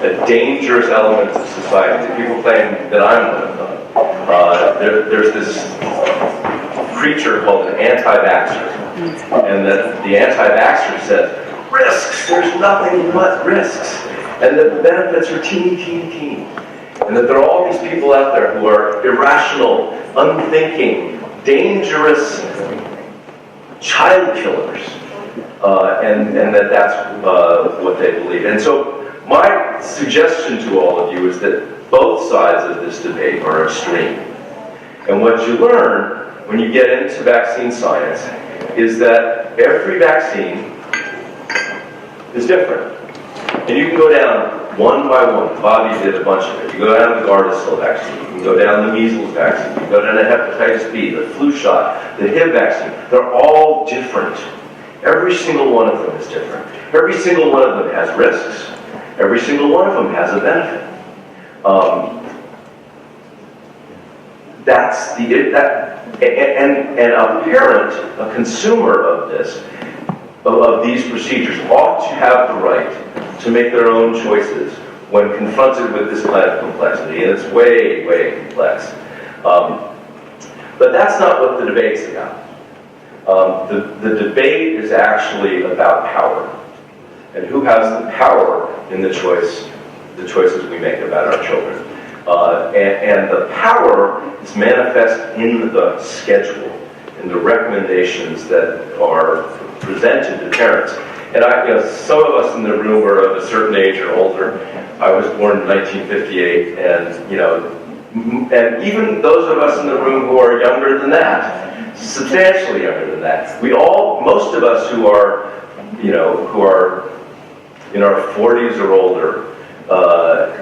a dangerous element of society. People claim that I'm one of them. There's this creature called an anti-vaxxer, and that the anti-vaxxer said, risks, there's nothing but risks, and that the benefits are teeny, teeny, teeny, and that there are all these people out there who are irrational, unthinking, dangerous child killers, and that's what they believe. And so my suggestion to all of you is that both sides of this debate are extreme. And what you learn when you get into vaccine science is that every vaccine is different. And you can go down one by one. Bobby did a bunch of it. You go down the Gardasil vaccine. You can go down the measles vaccine. You can go down the hepatitis B, the flu shot, the HIV vaccine. They're all different. Every single one of them is different. Every single one of them has risks. Every single one of them has a benefit. And a parent, a consumer of this, of these procedures, ought to have the right to make their own choices when confronted with this kind of complexity, and it's way, way complex. But that's not what the debate's about. The debate is actually about power, and who has the power in the choices we make about our children. And the power is manifest in the schedule, in the recommendations that are presented to parents. And some of us in the room are of a certain age or older. I was born in 1958, and even those of us in the room who are younger than that, substantially younger than that, most of us who are in our 40s or older,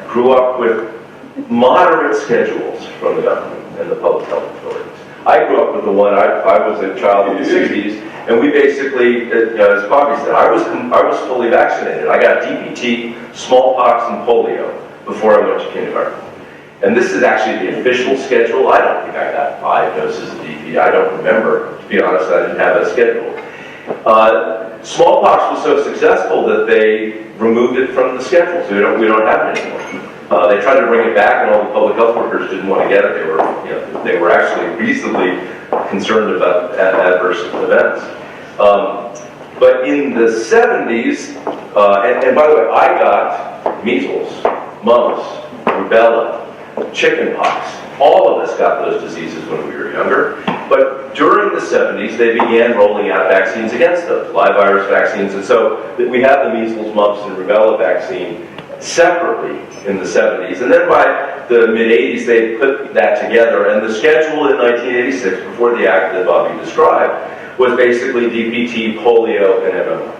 grew up with moderate schedules from the government and the public health authorities. I grew up with the one, I was a child in the 60s, and we basically, as Bobby said, I was fully vaccinated. I got DPT, smallpox, and polio before I went to kindergarten. And this is actually the official schedule. I don't think I got 5 doses of DPT. I don't remember. To be honest, I didn't have a schedule. Smallpox was so successful that they removed it from the schedule, so we don't have it anymore. They tried to bring it back, and all the public health workers didn't want to get it. They were actually reasonably concerned about adverse events. But in the 70s, and by the way, I got measles, mumps, rubella, chickenpox. All of us got those diseases when we were younger. But during the 70s, they began rolling out vaccines against those, live virus vaccines. And so we had the measles, mumps, and rubella vaccine separately in the 70s. And then by the mid-80s, they put that together. And the schedule in 1986, before the act that Bobby described, was basically DPT, polio, and MMR.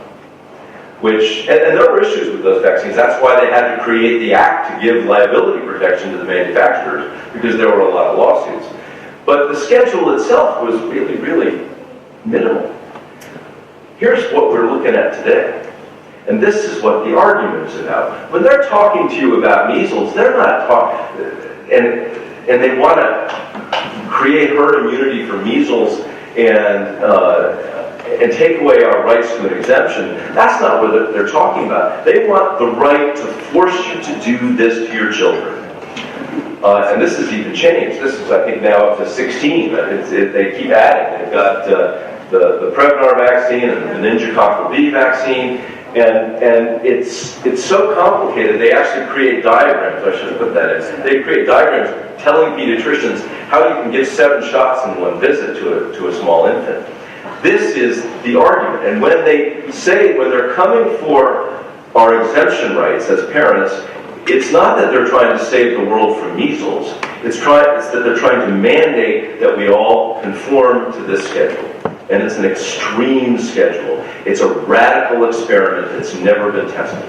And there were issues with those vaccines. That's why they had to create the act to give liability protection to the manufacturers, because there were a lot of lawsuits. But the schedule itself was really, really minimal. Here's what we're looking at today. And this is what the argument is about. When they're talking to you about measles, they're not talking, and they want to create herd immunity for measles and take away our rights to an exemption. That's not what they're talking about. They want the right to force you to do this to your children. And this has even changed. This is, I think, now up to 16. They keep adding. They've got the Prevnar vaccine and the meningococcal B vaccine. And it's so complicated, they actually create diagrams. I should have put that in. They create diagrams telling pediatricians how you can give 7 shots in one visit to a small infant. This is the argument. And when they're coming for our exemption rights as parents, it's not that they're trying to save the world from measles. It's that they're trying to mandate that we all conform to this schedule. And it's an extreme schedule. It's a radical experiment that's never been tested.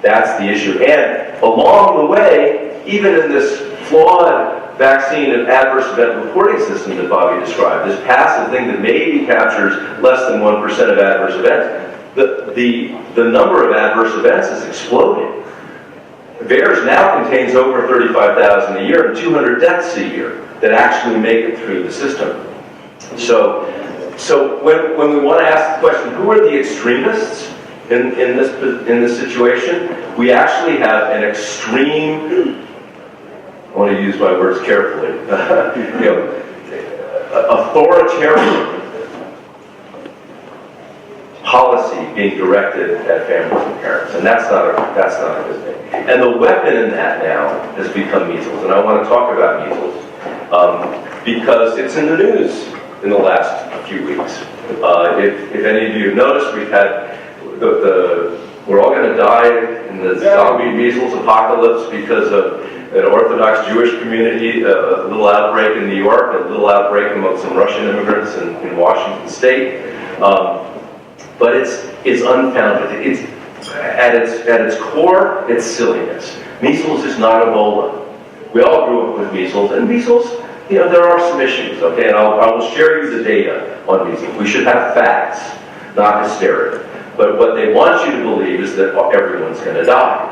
That's the issue. And along the way, even in this flawed vaccine and adverse event reporting system that Bobby described, this passive thing that maybe captures less than 1% of adverse events, the number of adverse events is exploding. VAERS now contains over 35,000 a year and 200 deaths a year that actually make it through the system. So when we want to ask the question, who are the extremists in this situation. We actually have an extreme, I want to use my words carefully, authoritarian policy being directed at families and parents, and that's not a good thing. And the weapon in that now has become measles, and I want to talk about measles because it's in the news in the last few weeks. If any of you have noticed, we've had we're all going to die in the zombie measles apocalypse because of an Orthodox Jewish community, a little outbreak in New York, a little outbreak among some Russian immigrants in Washington State. But it's unfounded. It's at its core, it's silliness. Measles is not Ebola. We all grew up with measles, and measles, there are some issues, okay? And I will share you the data on measles. We should have facts, not hysteria. But what they want you to believe is that everyone's going to die.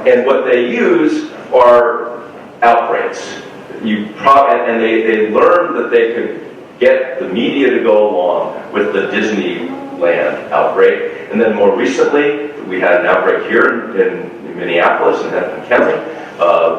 And what they use are outbreaks. And they learned that they could get the media to go along with the Disneyland outbreak. And then more recently, we had an outbreak here in Minneapolis and Hennepin County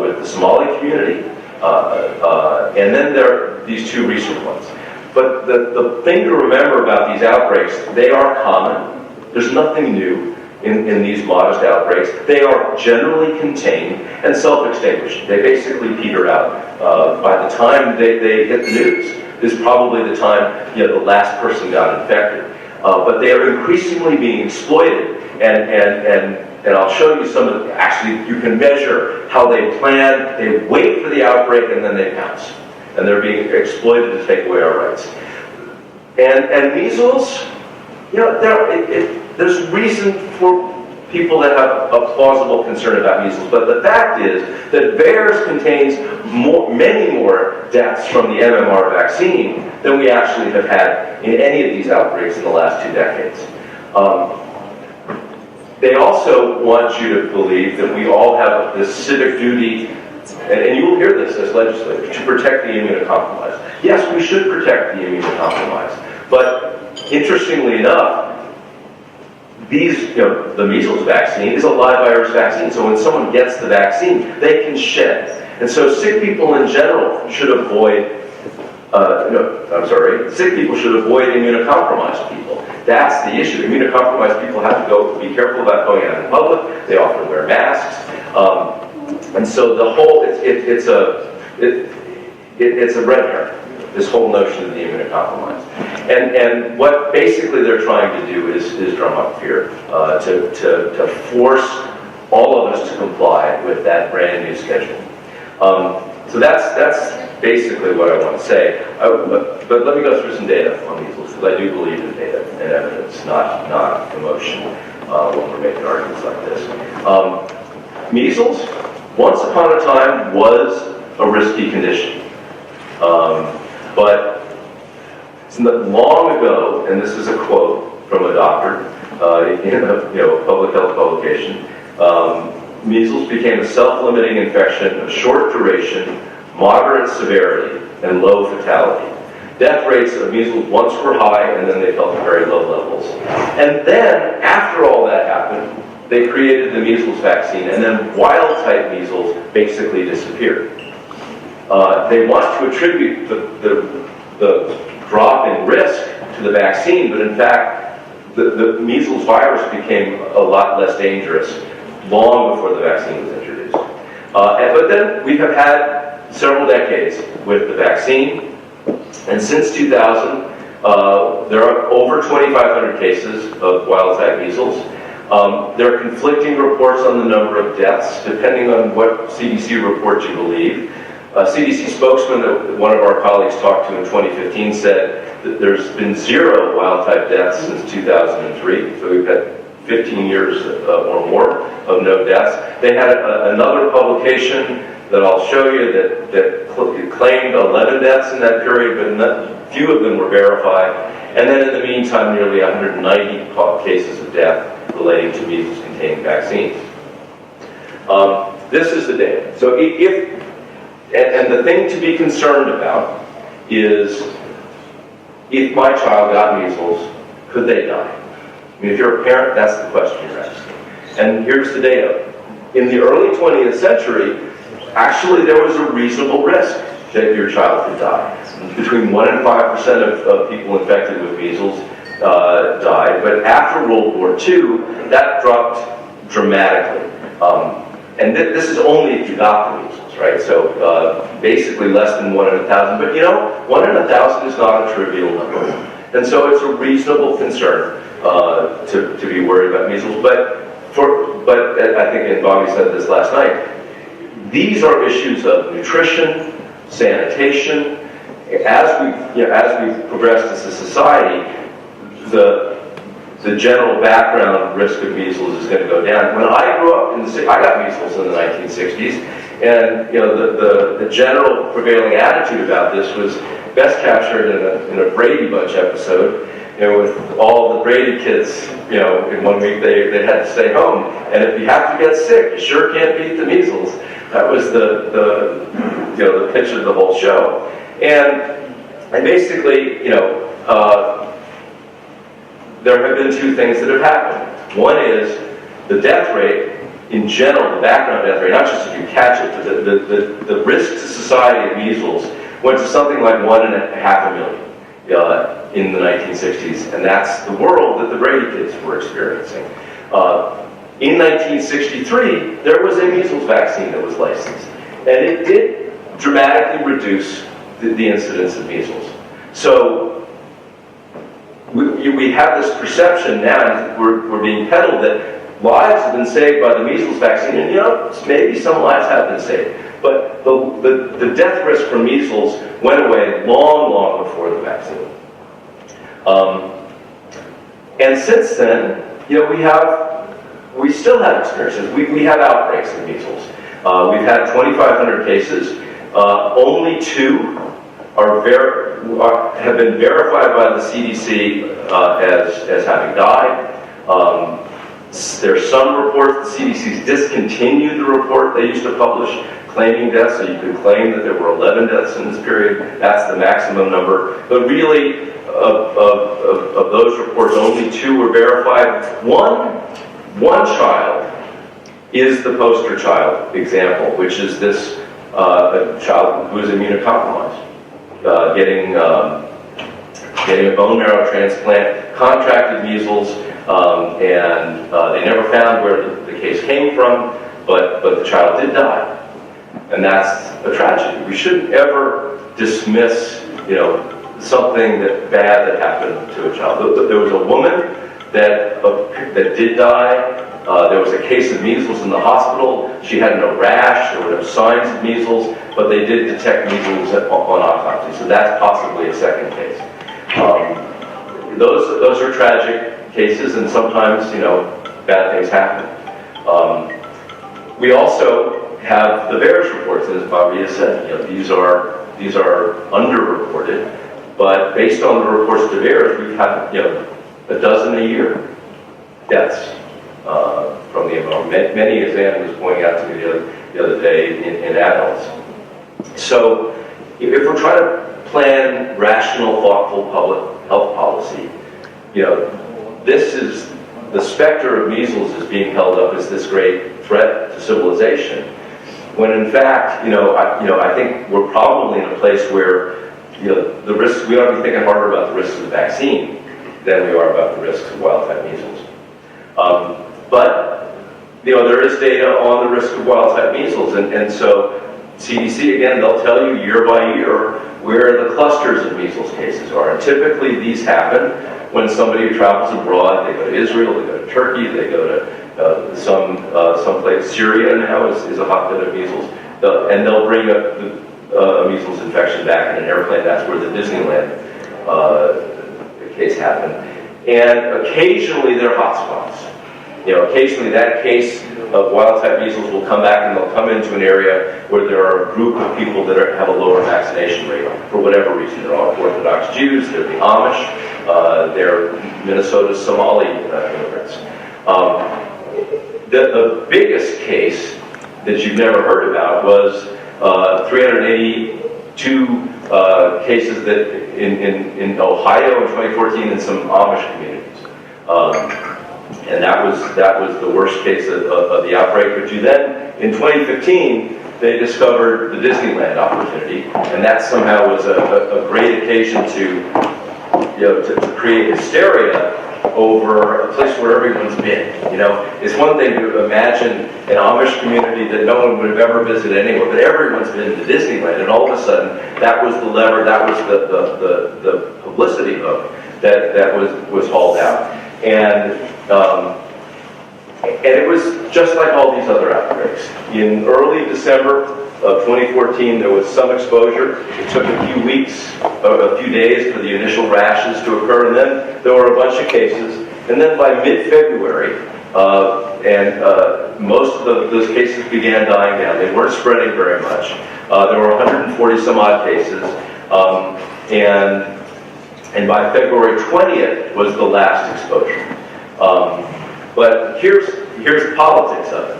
with the Somali community. And then there are these two recent ones. But the thing to remember about these outbreaks, they are common. There's nothing new in these modest outbreaks. They are generally contained and self-extinguishing. They basically peter out. By the time they hit the news is probably the time the last person got infected. But they are increasingly being exploited, and I'll show you some of the, actually you can measure how they plan. They wait for the outbreak and then they pounce. And they're being exploited to take away our rights. And measles, there's reason for people that have a plausible concern about measles, but the fact is that VAERS contains many more deaths from the MMR vaccine than we actually have had in any of these outbreaks in the last 2 decades. They also want you to believe that we all have this civic duty, and you will hear this as legislators, to protect the immunocompromised. Yes, we should protect the immunocompromised, but interestingly enough, the measles vaccine is a live virus vaccine, so when someone gets the vaccine, they can shed. And so sick people in general should avoid, sick people should avoid immunocompromised people. That's the issue. Immunocompromised people have to be careful about going out in public. They often wear masks. And so the whole, it's a red herring, this whole notion of the immunocompromised. And what basically they're trying to do is drum up fear, to force all of us to comply with that brand new schedule. So that's basically what I want to say. But let me go through some data on measles, because I do believe in data and evidence, not emotion, when we're making arguments like this. Measles, once upon a time, was a risky condition. But long ago, and this is a quote from a doctor in a public health publication, measles became a self-limiting infection of short duration, moderate severity, and low fatality. Death rates of measles once were high, and then they fell to very low levels. And then, after all that happened, they created the measles vaccine, and then wild-type measles basically disappeared. They want to attribute the drop in risk to the vaccine, but in fact, the measles virus became a lot less dangerous long before the vaccine was introduced. But then we have had several decades with the vaccine, and since 2000, there are over 2,500 cases of wild-type measles. There are conflicting reports on the number of deaths, depending on what CDC report you believe. A CDC spokesman that one of our colleagues talked to in 2015 said that there's been 0 wild-type deaths since 2003, so we've had 15 years or more of no deaths. They had another publication that I'll show you that claimed 11 deaths in that period, but few of them were verified. And then in the meantime, nearly 190 cases of death relating to measles-containing vaccines. This is the data. So and the thing to be concerned about is, if my child got measles, could they die? I mean, if you're a parent, that's the question you're asking. And here's the data. In the early 20th century, actually there was a reasonable risk that your child could die. Between 1% and 5% of people infected with measles died, but after World War II, that dropped dramatically. And this is only if you got the measles, right? So basically less than 1 in 1,000. But you know, 1 in 1,000 is not a trivial number. And so it's a reasonable concern to be worried about measles. But I think, and Bobby said this last night, these are issues of nutrition, sanitation. As we've progressed as a society, the general background risk of measles is going to go down. When I grew up I got measles in the 1960s, and you know the general prevailing attitude about this was best captured in a Brady Bunch episode. You know, with all the Brady kids, you know, in 1 week they had to stay home, and if you have to get sick, you sure can't beat the measles. That was the pitch of the whole show, and basically, you know. There have been two things that have happened. One is the death rate, in general, the background death rate, not just if you catch it, but the risk to society of measles went to something like 1.5 million in the 1960s, and that's the world that the Brady kids were experiencing. In 1963, there was a measles vaccine that was licensed, and it did dramatically reduce the incidence of measles. So we have this perception now, and we're being peddled, that lives have been saved by the measles vaccine, and you know, maybe some lives have been saved, but the death risk from measles went away long before the vaccine. And since then, you know, we still have experiences. We have outbreaks of measles. We've had 2,500 cases. Only 2 have been verified by the CDC as having died. There's some reports, the CDC's discontinued the report they used to publish claiming deaths, so you could claim that there were 11 deaths in this period. That's the maximum number. But really, of those reports, only 2 were verified. One child is the poster child example, which is this a child who is immunocompromised. Getting a bone marrow transplant, contracted measles, and they never found where the case came from, but the child did die. And that's a tragedy. We shouldn't ever dismiss, you know, something bad that happened to a child. There was a woman that did die. There was a case of measles in the hospital. She had no rash, there were no signs of measles, but they did detect measles on autopsy, so that's possibly a second case. Those are tragic cases, and sometimes, you know, bad things happen. We also have the VAERS reports, as Bobby has said. You know, these are underreported, but based on the reports to VAERS, we've had, you know, a dozen a year deaths from the MMR. Many, as Ann was pointing out to me the other day, in adults. So if we're trying to plan rational, thoughtful public health policy, you know, this is the specter of measles is being held up as this great threat to civilization, when in fact, I think we're probably in a place where, you know, the risks, we ought to be thinking harder about the risks of the vaccine than we are about the risks of wild-type measles. But, you know, there is data on the risk of wild-type measles, and so CDC, again, they'll tell you year by year where the clusters of measles cases are. And typically these happen when somebody travels abroad. They go to Israel, they go to Turkey, they go to some place. Syria now is a hotbed of measles. And they'll bring a measles infection back in an airplane. That's where the Disneyland case happened. And occasionally they're hotspots. You know, occasionally that case of wild-type measles will come back and they'll come into an area where there are a group of people that have a lower vaccination rate for whatever reason. They're all Orthodox Jews, they're the Amish, they're Minnesota Somali immigrants. The biggest case that you've never heard about was 382 cases that in Ohio in 2014 in some Amish communities. And that was the worst case of the outbreak. But then, in 2015, they discovered the Disneyland opportunity, and that somehow was a great occasion to create hysteria over a place where everyone's been. It's one thing to imagine an Amish community that no one would have ever visited anywhere, but everyone's been to Disneyland, and all of a sudden, that was the lever, that was the publicity hook that was hauled out. And it was just like all these other outbreaks. In early December of 2014, there was some exposure. It took a few weeks, a few days for the initial rashes to occur, and then there were a bunch of cases. And then by mid-February, most of those cases began dying down. They weren't spreading very much. There were 140 some odd cases, and by February 20th was the last exposure. But here's the politics of it.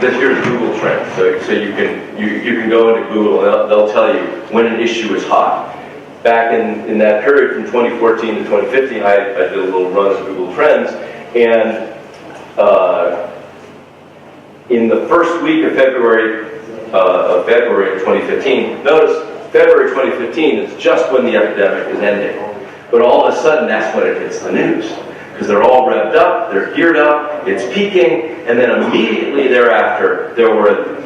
This here's Google Trends, so you can go into Google and they'll tell you when an issue is hot. Back in that period from 2014 to 2015, I did a little run of Google Trends, and in the first week of February 2015, notice February 2015 is just when the epidemic is ending. But all of a sudden, that's when it hits the news. Because they're all revved up, they're geared up, it's peaking, and then immediately thereafter, there were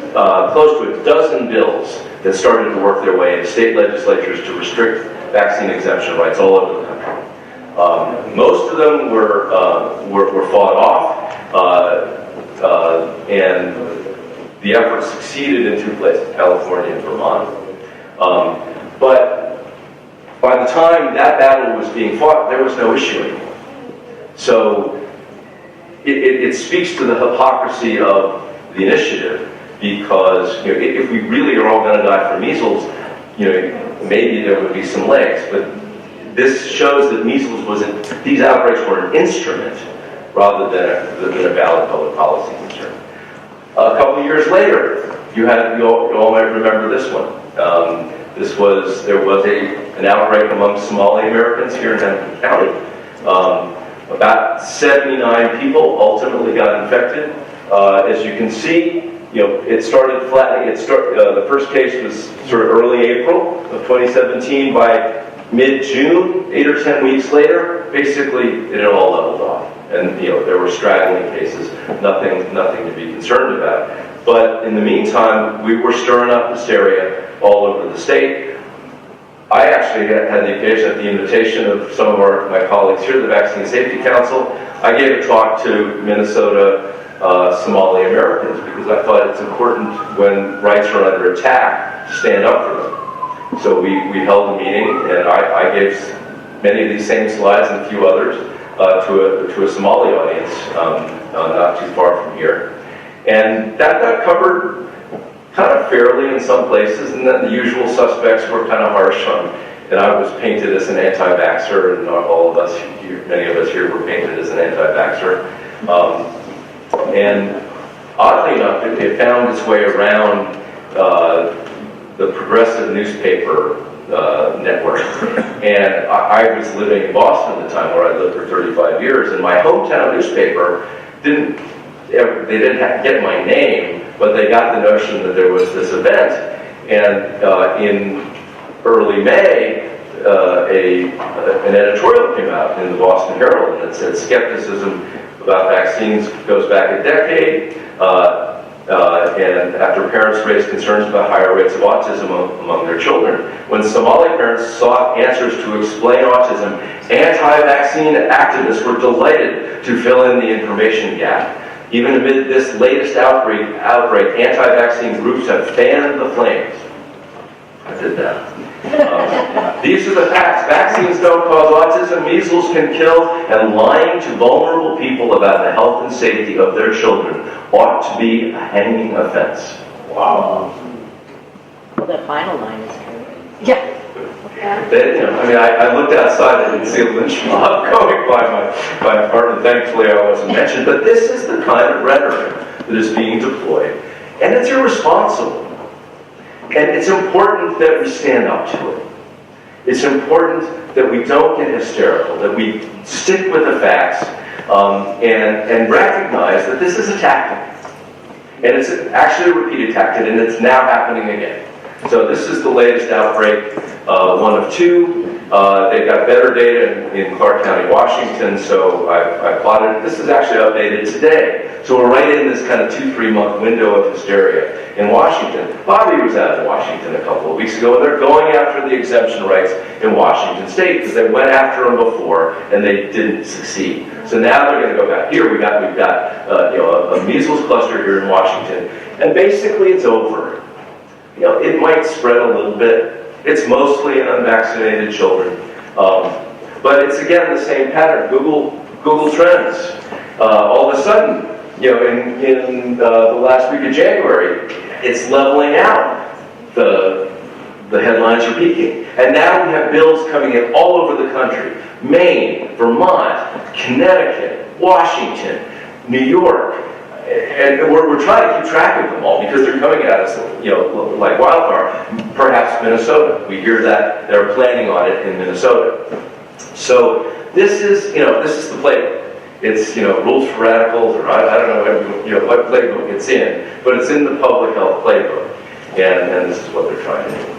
close to a dozen bills that started to work their way into state legislatures to restrict vaccine exemption rights all over the country. Most of them were fought off, and the effort succeeded in two places, California and Vermont. But by the time that battle was being fought, there was no issue anymore. So it speaks to the hypocrisy of the initiative, because if we really are all going to die from measles, maybe there would be some legs. But this shows that measles these outbreaks were an instrument rather than a valid public policy concern. A couple of years later, you all might remember this one. There was an outbreak among Somali Americans here in Hennepin County. About 79 people ultimately got infected. As you can see, it started flattening. The first case was sort of early April of 2017. By mid-June, 8 or 10 weeks later, basically it had all leveled off. And there were straggling cases, nothing to be concerned about. But in the meantime, we were stirring up hysteria all over the state. I actually had the occasion, at the invitation of some of my colleagues here, the Vaccine Safety Council, I gave a talk to Minnesota Somali Americans, because I thought it's important when rights are under attack to stand up for them. So we held a meeting, and I gave many of these same slides and a few others to a Somali audience not too far from here. And that got covered kind of fairly in some places, and then the usual suspects were kind of harsh on, and I was painted as an anti-vaxxer, and all of us here, many of us here were painted as an anti-vaxxer. And oddly enough, it found its way around the progressive newspaper network. And I was living in Boston at the time, where I lived for 35 years, and my hometown newspaper didn't get my name, but they got the notion that there was this event. And in early May, an editorial came out in the Boston Herald that said skepticism about vaccines goes back a decade, and after parents raised concerns about higher rates of autism among their children. When Somali parents sought answers to explain autism, anti-vaccine activists were delighted to fill in the information gap. Even amid this latest outbreak, anti-vaccine groups have fanned the flames. I did that. These are the facts. Vaccines don't cause autism, measles can kill, and lying to vulnerable people about the health and safety of their children ought to be a hanging offense. Wow. Well, the final line is true. Yeah. I looked outside, I didn't see a lynch mob going by my apartment. Thankfully, I wasn't mentioned. But this is the kind of rhetoric that is being deployed. And it's irresponsible. And it's important that we stand up to it. It's important that we don't get hysterical, that we stick with the facts, and recognize that this is a tactic. And it's actually a repeated tactic, and it's now happening again. So this is the latest outbreak, one of two. They've got better data in Clark County, Washington, so I plotted it. This is actually updated today. So we're right in this kind of 2-3 month window of hysteria in Washington. Bobby was out in Washington a couple of weeks ago, and they're going after the exemption rights in Washington State because they went after them before and they didn't succeed. So now they're going to go back here. We've got a measles cluster here in Washington, and basically it's over. It might spread a little bit. It's mostly in unvaccinated children, but it's again the same pattern. Google Trends. All of a sudden, in the last week of January, it's leveling out. The headlines are peaking, and now we have bills coming in all over the country: Maine, Vermont, Connecticut, Washington, New York. And we're trying to keep track of them all because they're coming at us, like wildfire. Perhaps Minnesota. We hear that they're planning on it in Minnesota. So this is the playbook. It's rules for radicals, or I don't know what playbook it's in, but it's in the public health playbook, and this is what they're trying to do.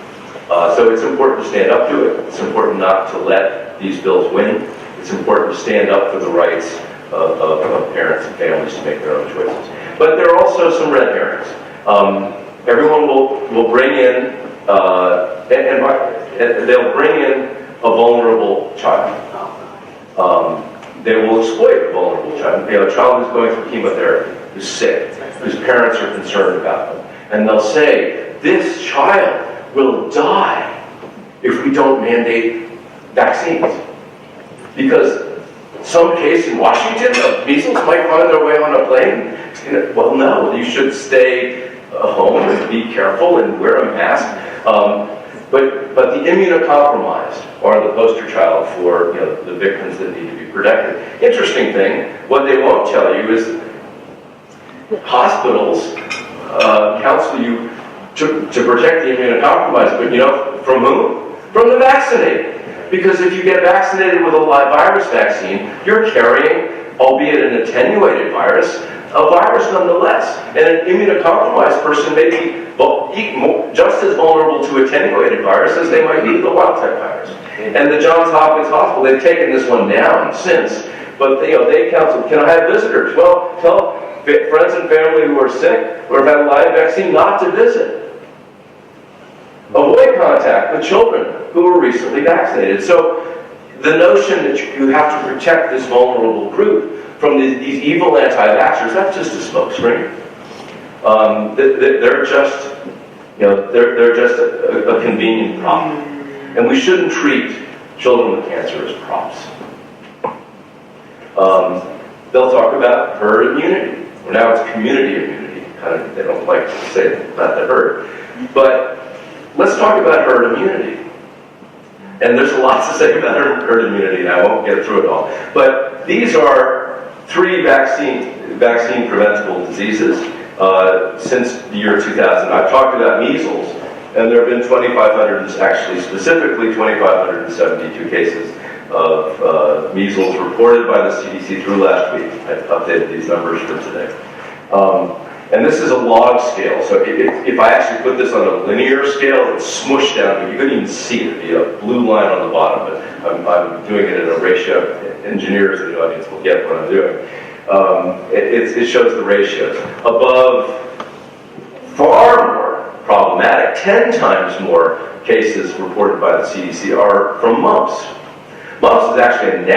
So it's important to stand up to it. It's important not to let these bills win. It's important to stand up for the rights of parents and families to make their own choices. But there are also some red herrings. Everyone will bring in, and they'll bring in a vulnerable child. They will exploit a vulnerable child. A child who's going through chemotherapy, who's sick, whose parents are concerned about them. And they'll say, this child will die if we don't mandate vaccines. Because some case in Washington of measles might find their way on a plane. Well, no, you should stay home and be careful and wear a mask. But the immunocompromised are the poster child for the victims that need to be protected. Interesting thing, what they won't tell you is hospitals counsel you to protect the immunocompromised, but from whom? From the vaccinated. Because if you get vaccinated with a live virus vaccine, you're carrying, albeit an attenuated virus, a virus nonetheless. And an immunocompromised person may be just as vulnerable to attenuated virus as they might be to the wild-type virus. And the Johns Hopkins Hospital, they've taken this one down since, but they counsel, can I have visitors? Well, tell friends and family who are sick or have had a live vaccine not to visit. Avoid contact with children who were recently vaccinated. So the notion that you have to protect this vulnerable group from these evil anti-vaxxers, that's just a smokescreen. They're just, they're just a convenient prop. And we shouldn't treat children with cancer as props. They'll talk about herd immunity. Well, now it's community immunity. They don't like to say about the herd. But let's talk about herd immunity. And there's a lot to say about herd immunity, and I won't get through it all. But these are 3 vaccine preventable diseases since the year 2000. I've talked about measles, and there have been 2,500, actually specifically 2,572 cases of measles reported by the CDC through last week. I've updated these numbers for today. And this is a log scale, so if I actually put this on a linear scale, it's smushed down, you couldn't even see it. It'd be a blue line on the bottom, but I'm doing it in a ratio. Engineers in the audience will get what I'm doing. It shows the ratios. Above, far more problematic, 10 times more cases reported by the CDC are from mumps. Mumps is actually an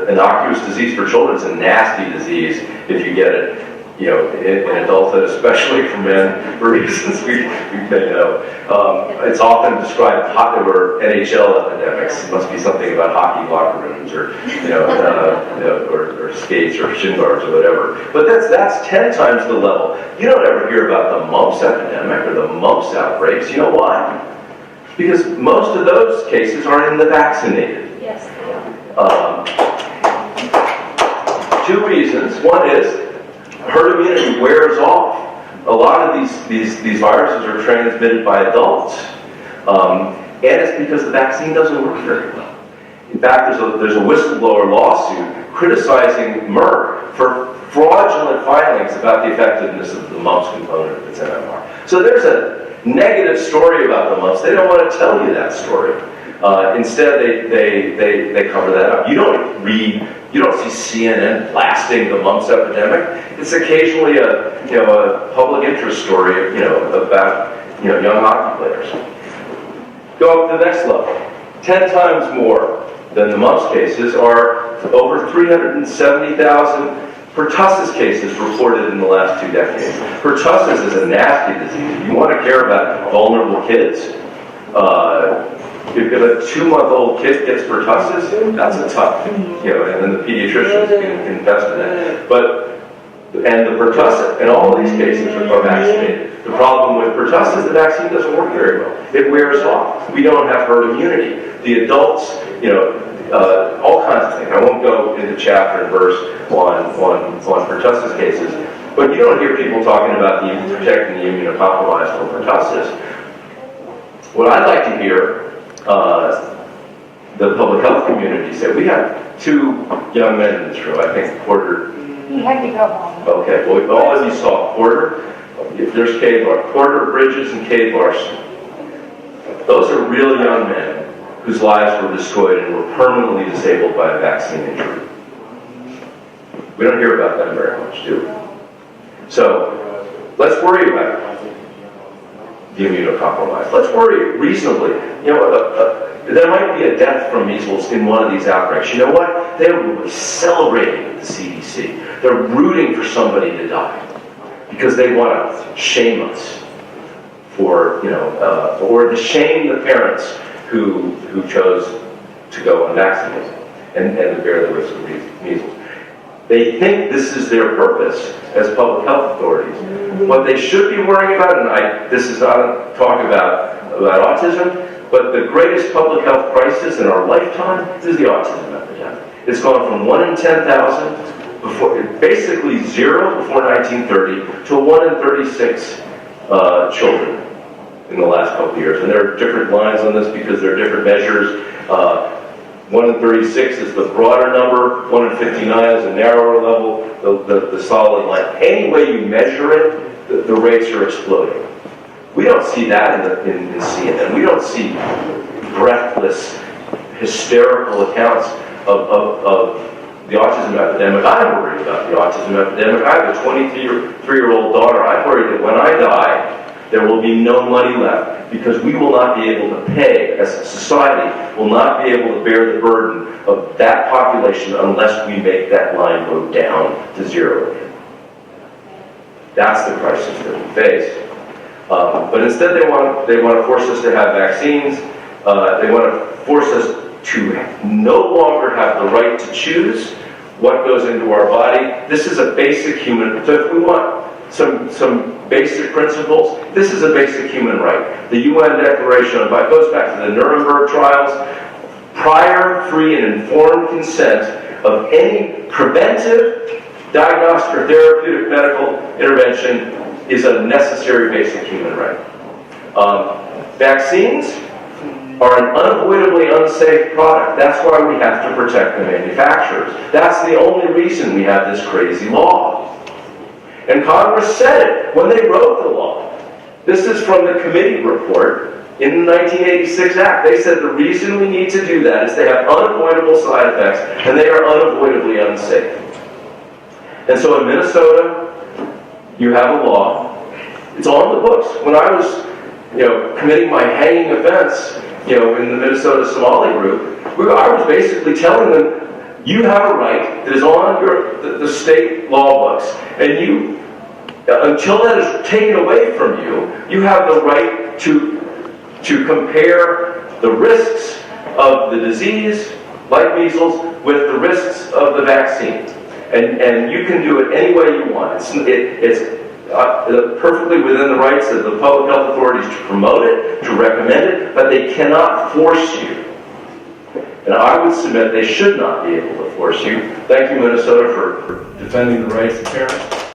innocuous disease for children. It's a nasty disease if you get it. In adulthood, especially for men, for reasons we may know. It's often described there were NHL epidemics. It must be something about hockey locker rooms, or or skates, or shin guards, or whatever. But that's 10 times the level. You don't ever hear about the mumps epidemic or the mumps outbreaks. You know why? Because most of those cases are in the vaccinated. Yes, they are. 2 reasons. One is herd immunity wears off. A lot of these viruses are transmitted by adults. And it's because the vaccine doesn't work very well. In fact, there's a whistleblower lawsuit criticizing Merck for fraudulent filings about the effectiveness of the mumps component of its MMR. So there's a negative story about the mumps. They don't want to tell you that story. Instead, they cover that up. You don't see CNN blasting the mumps epidemic. It's occasionally a public interest story, about young hockey players. Go up to the next level. 10 times more than the mumps cases are over 370,000 pertussis cases reported in the last 2 decades. Pertussis is a nasty disease. If you want to care about vulnerable kids, if a 2-month-old kid gets pertussis, that's a tough, and then the pediatricians can invest in that. And the pertussis, in all of these cases, are vaccinated. The problem with pertussis, the vaccine doesn't work very well. It wears off. We don't have herd immunity. The adults, all kinds of things. I won't go into chapter and verse on pertussis cases, but you don't hear people talking about protecting the immunocompromised from pertussis. What I'd like to hear the public health community say, we have 2 young men in this room. I think Porter. He had to go home. Okay, well, all of you saw Porter. There's Cade Larson. Porter, Bridges, and Cade Larson. Those are real young men whose lives were destroyed and were permanently disabled by a vaccine injury. We don't hear about them very much, do we? So, let's worry about the immunocompromised. Let's worry reasonably. There might be a death from measles in one of these outbreaks. You know what? They're celebrating at the CDC. They're rooting for somebody to die because they want to shame us or to shame the parents who chose to go unvaccinated and to bear the risk of measles. They think this is their purpose as public health authorities. What they should be worrying about, and this is not a talk about autism, but the greatest public health crisis in our lifetime is the autism epidemic. It's gone from 1 in 10,000, basically 0 before 1930, to 1 in 36 children in the last couple of years. And there are different lines on this because there are different measures. 1 in 36 is the broader number, 1 in 59 is a narrower level, the solid line. Any way you measure it, the rates are exploding. We don't see that in CNN. We don't see breathless, hysterical accounts of the autism epidemic. I'm worried about the autism epidemic. I have a 23-year-old daughter. I'm worried that when I die, there will be no money left because we will not be able to pay, as a society, will not be able to bear the burden of that population unless we make that line go down to 0 again. That's the crisis that we face. But instead they want to force us to have vaccines. They want to force us to no longer have the right to choose what goes into our body. This is a basic human, so if we want some basic principles, this is a basic human right. The UN Declaration of Rights goes back to the Nuremberg trials. Prior, free, and informed consent of any preventive, diagnostic, or therapeutic medical intervention is a necessary basic human right. Vaccines are an unavoidably unsafe product. That's why we have to protect the manufacturers. That's the only reason we have this crazy law. And Congress said it when they wrote the law. This is from the committee report in the 1986 Act. They said the reason we need to do that is they have unavoidable side effects and they are unavoidably unsafe. And so in Minnesota, you have a law. It's on the books. When I was, committing my hanging offense, in the Minnesota Somali group, I was basically telling them, you have a right that is on the state law books, and you, until that is taken away from you, you have the right to compare the risks of the disease, like measles, with the risks of the vaccine. And you can do it any way you want. It's perfectly within the rights of the public health authorities to promote it, to recommend it, but they cannot force you. And I would submit they should not be able to force you. Thank you, Minnesota, for defending the rights of parents.